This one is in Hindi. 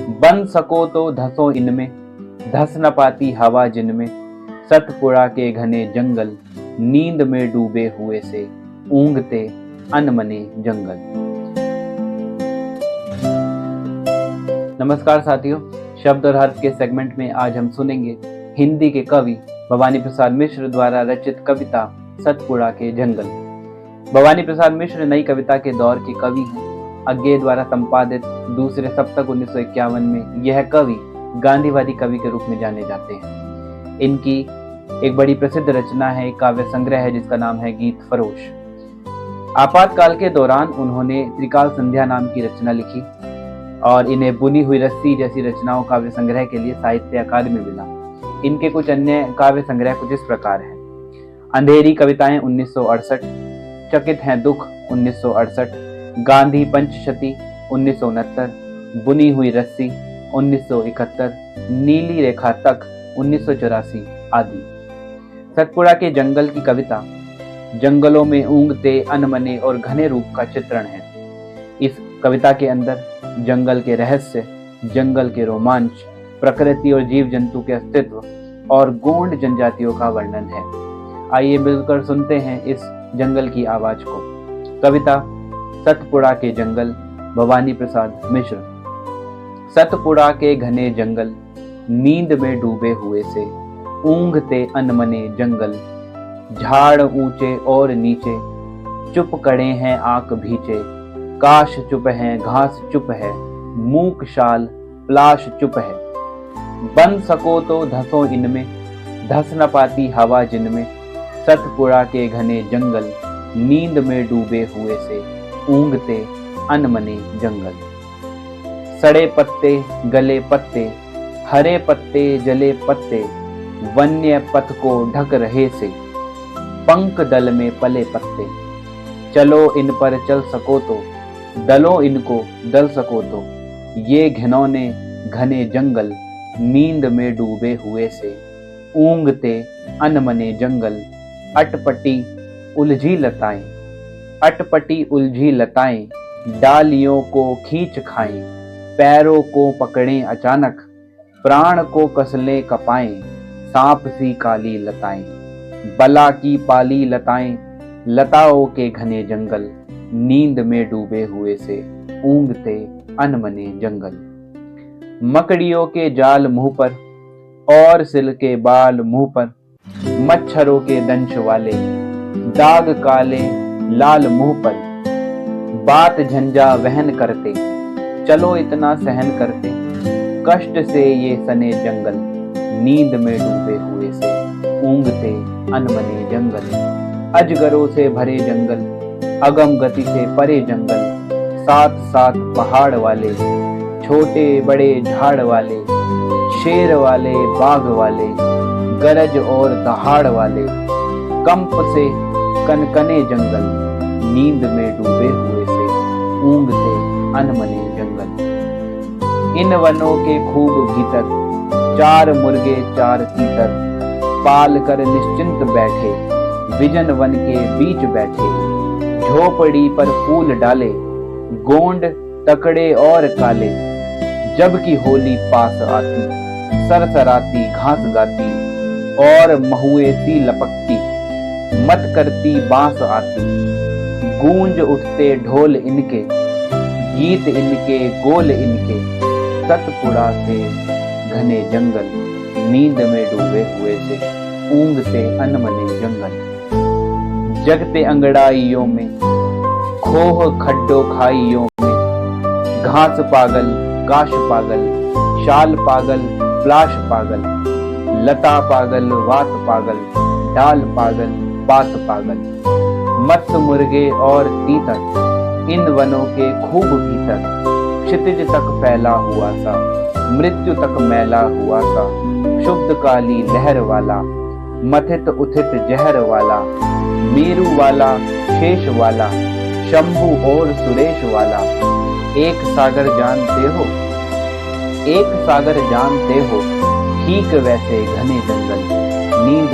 बन सको तो धसो इनमें, धस न पाती हवा जिनमें। सतपुड़ा के घने जंगल, नींद में डूबे हुए से ऊँघते अनमने जंगल। नमस्कार साथियों, शब्द और हर्फ के सेगमेंट में आज हम सुनेंगे हिंदी के कवि भवानी प्रसाद मिश्र द्वारा रचित कविता सतपुड़ा के जंगल। भवानी प्रसाद मिश्र नई कविता के दौर के कवि हैं। अज्ञे द्वारा संपादित दूसरे सप्तक 1951 में यह कवि गांधीवादी कवि के रूप में जाने जाते हैं। इनकी एक बड़ी प्रसिद्ध रचना है, एक काव्य संग्रह है जिसका नाम है गीत फरोश। आपातकाल के दौरान उन्होंने त्रिकाल संध्या नाम की रचना लिखी और इन्हें बुनी हुई रस्सी जैसी रचनाओं काव्य संग्रह के लिए साहित्य अकादमी मिला। इनके कुछ अन्य काव्य संग्रह कुछ इस प्रकार हैं: अंधेरी कविताएं 1968, चकित हैं दुख 1968, गांधी पंचशती 1969, बुनी हुई रस्सी 1971, नीली रेखा तक 1984 आदि। सतपुड़ा के जंगल की कविता जंगलों में ऊँघते अनमने और घने रूप का चित्रण है। इस कविता के अंदर जंगल के रहस्य, जंगल के रोमांच, प्रकृति और जीव जंतु के अस्तित्व और गोंड जनजातियों का वर्णन है। आइए मिलकर सुनते हैं इस जंगल की आवाज को। कविता सतपुड़ा के जंगल, भवानी प्रसाद मिश्र। सतपुड़ा के घने जंगल, नींद में डूबे हुए से ऊँघते अनमने जंगल। झाड़ ऊंचे और नीचे, चुप कड़े हैं आंख भीचे। काश चुप है, घास चुप है, मूक शाल प्लाश चुप है। बन सको तो धसो इनमें, धस न पाती हवा जिनमें। सतपुड़ा के घने जंगल, नींद में डूबे हुए से ऊँघते अनमने जंगल। सड़े पत्ते गले पत्ते, हरे पत्ते जले पत्ते, वन्य पथ को ढक रहे से पंख दल में पले पत्ते। चलो इन पर चल सको तो, दलो इनको दल सको तो। ये घिनौने घने जंगल, नींद में डूबे हुए से ऊँघते अनमने जंगल। अटपटी उलझी लताएं, अटपटी उलझी लताएं, डालियों को खींच खाएं। पैरों को पकड़ें अचानक, प्राण को कसलें कपाएं। सांप सी काली लताएं, बला की पाली लताएं, लताओं के घने जंगल, नींद में डूबे हुए से ऊँघते अनमने जंगल। मकड़ियों के जाल मुंह पर और सिल के बाल मुंह पर, मच्छरों के दंश वाले, दाग काले लाल मुंह पर। बात झंझा वहन करते, चलो इतना सहन करते। कष्ट से ये सने जंगल, नींद में डूबे हुए से ऊँघते अनमने जंगल। अजगरों से भरे जंगल, अगम गति से परे जंगल। साथ साथ पहाड़ वाले, छोटे बड़े झाड़ वाले, शेर वाले बाघ वाले, गरज और दहाड़ वाले। कंप से कनकने जंगल, नींद में डूबे हुए से ऊँघते अनमने जंगल। इन वनों के खूब भीतर, चार मुर्गे चार तीतर, पाल कर निश्चिंत बैठे, विजन वन के बीच बैठे। झोपड़ी पर फूल डाले, गोंड तकड़े और काले। जबकि होली पास आती, सरसराती घास गाती, और महुए सी लपकती, मत करती बांस आती। गूंज उठते ढोल इनके, गीत इनके गोल इनके। सतपुड़ा से घने जंगल, नींद में डूबे हुए से ऊँघते अनमने जंगल। जगते अंगड़ाइयों में, खोह खड्डो खाइयों में। घास पागल काश पागल, शाल पागल प्लाश पागल। लता पागल वात पागल, डाल पागल पात पागल। मत्स्य मुर्गे और तीतर, इन वनों के खूब भीतर। क्षितिज तक फैला हुआ सा, मृत्यु तक मैला हुआ सा। शुद्ध काली लहर वाला, मथित उथित जहर वाला। मेरू वाला शेष वाला, शंभु और सुरेश वाला। एक सागर जानते हो, एक सागर जानते हो, ठीक वैसे घने जंगल, नींद